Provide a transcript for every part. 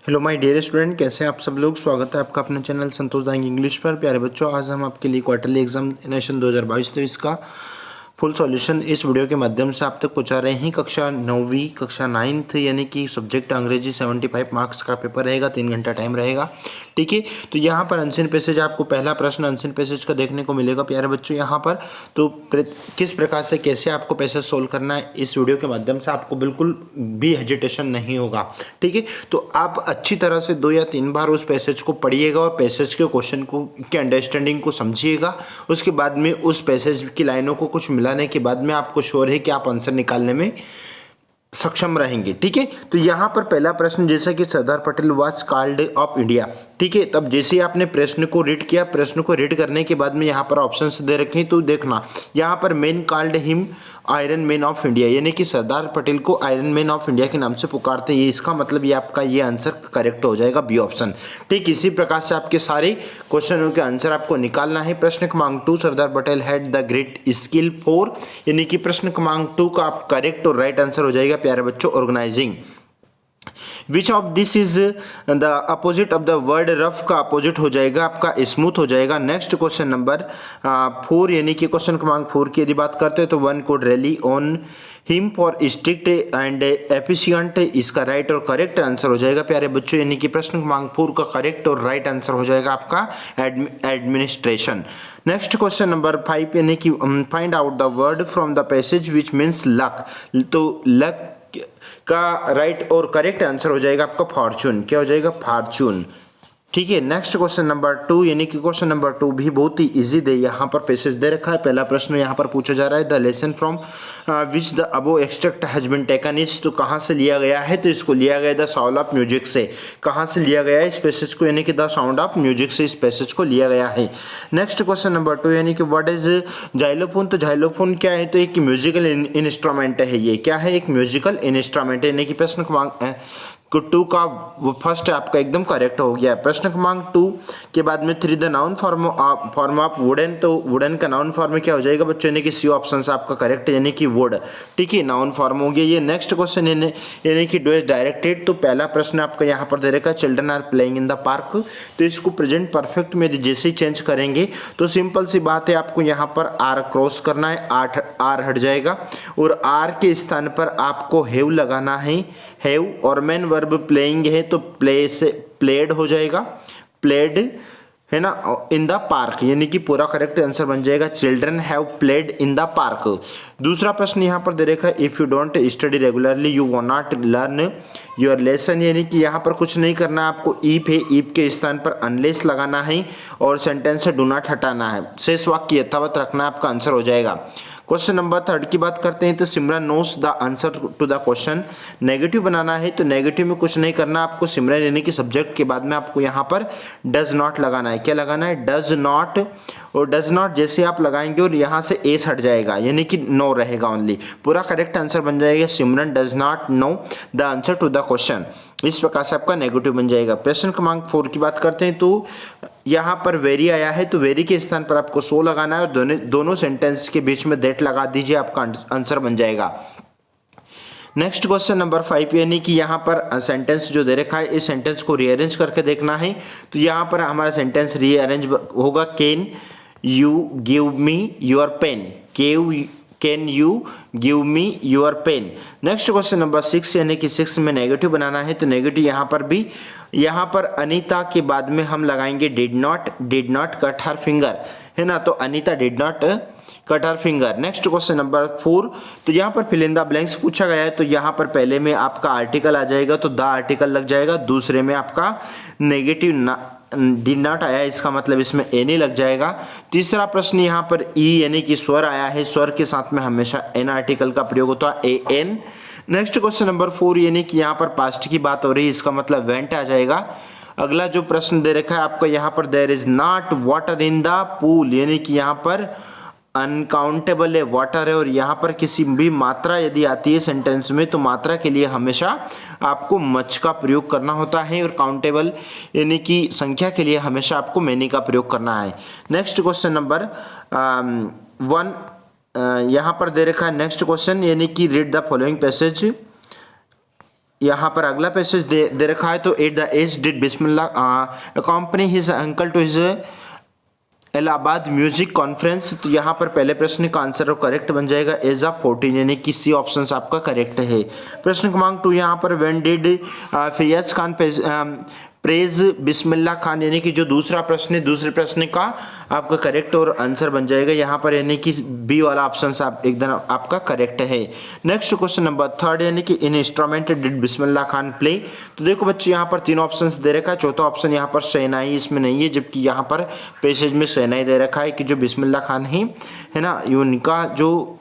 Hello my dear student, कैसे हैं आप सब लोग। स्वागत है आपका अपने चैनल संतोष दांग इंग्लिश पर। प्यारे बच्चों, आज हम आपके लिए क्वार्टरली एग्जामिनेशन 2022-23 का फुल सॉल्यूशन इस वीडियो के माध्यम से आप तक पहुंचा रहे हैं। कक्षा 9वीं कक्षा 9th यानी कि सब्जेक्ट अंग्रेजी 75 मार्क्स का पेपर रहेगा, 3 घंटा टाइम रहेगा। ठीक है, तो यहाँ पर अनसीन पैसेज, आपको पहला प्रश्न अनसीन पैसेज का देखने को मिलेगा प्यारे बच्चों। यहाँ पर तो किस प्रकार से कैसे आपको पैसेज सोल्व करना है, इस वीडियो के माध्यम से आपको बिल्कुल भी हेजिटेशन नहीं होगा। ठीक है, तो आप अच्छी तरह से 2 या 3 बार उस पैसेज को पढ़िएगा और पैसेज के क्वेश्चन को के अंडरस्टैंडिंग को समझिएगा। उसके बाद में उस पैसेज की लाइनों को कुछ मिलाने के बाद में आपको श्योर है कि आप आंसर निकालने में सक्षम रहेंगे। ठीक है, तो यहाँ पर पहला प्रश्न, जैसा कि Sardar Patel was called of India. ठीक है, तब जैसे ही आपने प्रश्न को रीड किया, प्रश्न को रीड करने के बाद में यहाँ पर ऑप्शंस दे रखे हैं, तो देखना यहाँ पर main called him iron man of India, यानी कि सरदार पटेल को आयरन मैन ऑफ इंडिया के नाम से पुकारते हैं। ये इसका मतलब ये आपका ये आंसर करेक्ट हो जाएगा, बी ऑप्शन। ठीक, इसी प्रकार से आपके सारे क्वेश्चनों के आंसर आपको निकालना है। प्रश्न क्रमांक 2, Sardar Patel had the great skill for, यानी कि प्रश्न क्रमांक 2 का आप करेक्ट और राइट आंसर हो जाएगा प्यारे बच्चों, organising. Which of this is the opposite of the word rough का अपोजिट हो जाएगा आपका स्मूथ हो जाएगा। नेक्स्ट क्वेश्चन नंबर 4, यानी कि क्वेश्चन क्रमांक 4 की यदि बात करते हैं तो one could rally on him for strict and efficient, इसका राइट और करेक्ट आंसर हो जाएगा प्यारे बच्चों, यानी कि प्रश्न क्रमांक 4 का करेक्ट और राइट आंसर हो जाएगा आपका एडमिनिस्ट्रेशन। नेक्स्ट क्वेश्चन नंबर 5, यानी कि find out the word from the passage which means luck, तो लक का राइट और करेक्ट आंसर हो जाएगा आपका फॉर्चून। क्या हो जाएगा? फॉर्चून। ठीक है, नेक्स्ट क्वेश्चन नंबर 2, यानी कि क्वेश्चन नंबर 2 भी बहुत ही इजी दे यहाँ पर पैसेज दे रखा है। पहला प्रश्न यहाँ पर पूछा जा रहा है, the lesson from which the above extract has been taken is, तो कहाँ से लिया गया है? तो इसको लिया गया द साउंड ऑफ म्यूजिक से। कहाँ से लिया गया है इस पैसेज को? यानी कि द साउंड ऑफ म्यूजिक से इस पैसेज को लिया गया है। नेक्स्ट क्वेश्चन नंबर 2, यानी कि व्हाट इज जाइलोफोन, तो जाइलोफोन क्या है? तो एक म्यूजिकल इंस्ट्रूमेंट है। ये क्या है? एक म्यूजिकल इंस्ट्रूमेंट है, यानी कि प्रश्न क्रमांक 2 का फर्स्ट आपका एकदम करेक्ट हो गया है। प्रश्न क्रमांक 2 के बाद में 3, the noun form of wooden, तो वुडन का नाउन फॉर्म क्या हो जाएगा बच्चों? यानी कि सी ऑप्शन से आपका करेक्ट, यानी कि वुड। ठीक है, नाउन फॉर्म हो गया ये। नेक्स्ट क्वेश्चन यानी कि डू इज डायरेक्टेड, तो पहला प्रश्न आपका यहाँ पर दे रखा है, children are playing in the park, तो इसको प्रेजेंट परफेक्ट में जैसे ही चेंज करेंगे तो सिंपल सी बात है, आपको यहाँ पर आर क्रॉस करना है, आर हट जाएगा और आर के स्थान पर आपको हैव लगाना है, हैव, और मेन वर्ब प्लेइंग है तो प्ले से प्लेड हो जाएगा, प्लेड है ना, इन द पार्क, यानी कि पूरा करेक्ट आंसर बन जाएगा, children have played in the park. दूसरा प्रश्न यहाँ पर दे रखा है, if you don't study regularly you वो नॉट लर्न योर लेसन, यानी कि यहाँ पर कुछ नहीं करना है आपको, ईफ है, ईफ के स्थान पर अनलेस लगाना है और सेंटेंस से डू नॉट हटाना है, शेष वाक्य यथावत रखना है, आपका आंसर हो जाएगा। क्वेश्चन नंबर 3 की बात करते हैं, तो Simran knows the answer to the question, negative बनाना है तो नेगेटिव में कुछ नहीं करना आपको, सिमरन यानी कि सब्जेक्ट के बाद में आपको यहाँ पर डज नॉट लगाना है। क्या लगाना है? डज नॉट, और डज नॉट जैसे आप लगाएंगे और यहाँ से एस हट जाएगा, यानी कि नो रहेगा ओनली, पूरा करेक्ट आंसर बन जाएगा, Simran does not know the answer to the question. इस प्रकार से आपका नेगेटिव बन जाएगा। प्रश्न क्रमांक 4 की बात करते हैं, तो यहाँ पर वेरी आया है तो वेरी के स्थान पर आपको सो लगाना है और दोनों सेंटेंस के बीच में दैट लगा दीजिए, आपका आंसर बन जाएगा। नेक्स्ट क्वेश्चन नंबर 5, यानी कि यहाँ पर सेंटेंस जो दे रखा है, इस सेंटेंस को रीअरेंज करके देखना है। तो यहाँ पर हमारा सेंटेंस रीअरेंज होगा, can you give me your pen, can you give me your pen. Next question number 6, यानी कि 6 में नेगेटिव बनाना है तो नेगेटिव यहाँ पर भी, यहाँ पर अनीता के बाद में हम लगाएंगे did not cut her finger, है ना, तो Anita did not cut her finger. Next question number 4, तो यहाँ पर फिल इन द ब्लैंक्स पूछा गया है, तो यहाँ पर पहले में आपका आर्टिकल आ जाएगा तो द आर्टिकल लग जाएगा, दूसरे में आपका नेगेटिव डिड नॉट आया, इसका मतलब इसमें एन ही लग जाएगा। तीसरा प्रश्न यहाँ पर ई यानी कि स्वर आया है, स्वर के साथ में हमेशा एन आर्टिकल का प्रयोग होता है, A N. Next question number 4, यानी कि यहाँ पर पास्ट की बात हो रही है, इसका मतलब वेंट आ जाएगा। अगला जो प्रश्न दे रखा है आपको यहाँ पर, there is not water in the pool, यानी कि यहाँ पर अनकाउंटेबल है, वाटर है, और यहाँ पर किसी भी मात्रा यदि आती है सेंटेंस में तो मात्रा के लिए हमेशा आपको मच का प्रयोग करना होता है, और काउंटेबल यानी कि संख्या के लिए हमेशा आपको मैनी का प्रयोग करना है। नेक्स्ट क्वेश्चन नंबर 1 यहाँ पर दे रखा है नेक्स्ट क्वेश्चन, यानी कि रीड द फॉलोइंग पैसेज यहाँ पर अगला पैसेज दे रखा है, तो at the age did Bismillah accompany his uncle to his Allahabad music conference. तो यहाँ पर पहले प्रश्न का आंसर करेक्ट बन जाएगा एज ऑफ 14, यानी कि सी ऑप्शन आपका करेक्ट है। प्रश्न क्रमांक 2 यहाँ पर when did फैयज Khan praise Bismillah Khan, यानी कि जो दूसरा प्रश्न है, दूसरे प्रश्न का आपका करेक्ट और आंसर बन जाएगा यहाँ पर, यानी कि बी वाला ऑप्शन आप एकदम आपका करेक्ट है। नेक्स्ट क्वेश्चन नंबर 3, यानी कि in instrument did Bismillah Khan play. तो देखो बच्चे यहाँ पर 3 ऑप्शंस दे रखा है, चौथा ऑप्शन यहाँ पर शहनाई इसमें नहीं है, जबकि यहाँ पर पैसेज में शहनाई दे रखा है कि जो बिस्मिल्लाह खान है ना, उनका जो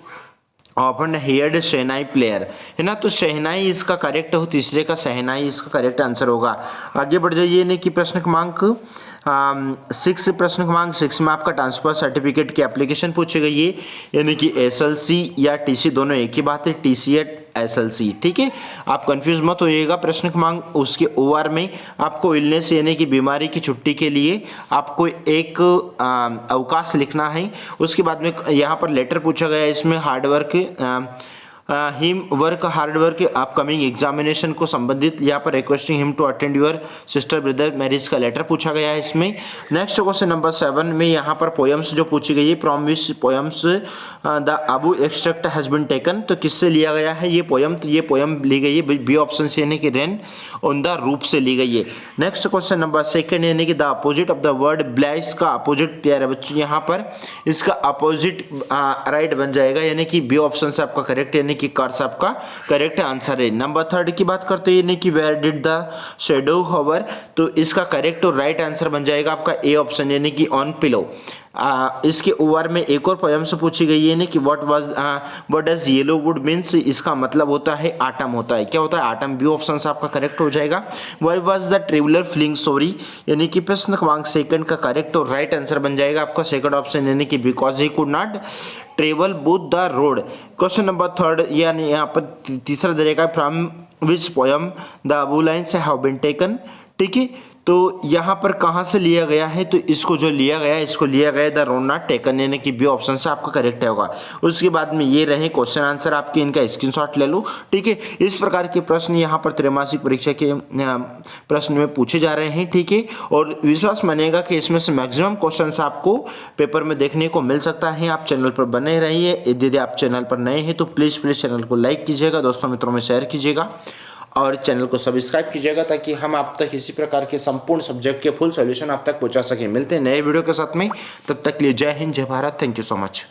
ऑफन हेयर्ड शहनाई प्लेयर है ना, तो शहनाई इसका करेक्ट हो, तीसरे का शहनाई इसका करेक्ट आंसर होगा। आगे बढ़ जाइए, नहीं कि प्रश्न क्रमांक 6, प्रश्न क्रमांक 6 में आपका ट्रांसफर सर्टिफिकेट की एप्लीकेशन पूछी गई है, यानी कि एसएलसी या टीसी दोनों एक ही बात है, टीसी या एसएलसी, ठीक है, आप कंफ्यूज मत होइएगा। प्रश्न क्रमांक उसके ओआर में आपको इलनेस यानी कि बीमारी की छुट्टी के लिए आपको एक अवकाश लिखना है। उसके बाद में यहाँ पर लेटर पूछा गया है, इसमें hard work him work hard work upcoming examination को संबंधित यहाँ पर requesting him to attend your sister brother marriage का लेटर पूछा गया है इसमें। नेक्स्ट क्वेश्चन नंबर 7 में यहाँ पर पोएम्स जो पूछी गई है, from which poems the above extract has been taken, तो किससे लिया गया है ये पोएम, तो ये पोएम ली गई है बी ऑप्शन से, यानी कि रेन ऑन द रूप से ली गई है। नेक्स्ट क्वेश्चन नंबर 2, यानी कि the opposite of the word Blaise का अपोजिट प्यारे बच्चों, यहाँ पर इसका अपोजिट राइट बन जाएगा, यानी कि बी ऑप्शन से आपका करेक्ट, यानी कि कर्स आपका करेक्ट आंसर है। नंबर 3 की बात करते हैं, यानी कि where did the shadow hover, तो इसका करेक्ट और राइट आंसर बन जाएगा आपका ए ऑप्शन, यानी कि ऑन पिलो। इसके ओवर में एक और पोएम से पूछी गई है, कि what does yellow would means, इसका मतलब होता है आटम होता है, क्या होता है आटम, बी ऑप्शन से आपका करेक्ट हो जाएगा। Why was the traveller feeling sorry, यानी कि प्रश्न क्रमांक 2 का करेक्ट और राइट आंसर बन जाएगा आपका सेकंड ऑप्शन, यानी कि because he could not travel both the road. Question number 3, यानी यहाँ पर तीसरा दे रहेगा from which poem the above lines have been taken, ठीक है, तो यहाँ पर कहाँ से लिया गया है, तो इसको जो लिया गया है, इसको लिया गया द रोड नॉट टेकन, यानी कि बी ऑप्शन से आपका करेक्ट होगा। उसके बाद में ये रहे क्वेश्चन आंसर आपके, इनका स्क्रीनशॉट ले लो, ठीक है। इस प्रकार के प्रश्न यहाँ पर त्रैमासिक परीक्षा के प्रश्न में पूछे जा रहे हैं, ठीक है, और विश्वास मानिएगा कि इसमें से मैक्सिमम क्वेश्चन आपको पेपर में देखने को मिल सकता है। आप चैनल पर बने रहिए, यदि आप चैनल पर नए हैं तो प्लीज़ चैनल को लाइक कीजिएगा, दोस्तों मित्रों में शेयर कीजिएगा और चैनल को सब्सक्राइब कीजिएगा, ताकि हम आप तक इसी प्रकार के संपूर्ण सब्जेक्ट के फुल सॉल्यूशन आप तक पहुंचा सकें। मिलते हैं नए वीडियो के साथ में, तब तक के लिए जय हिंद, जय Bharat, thank you so much.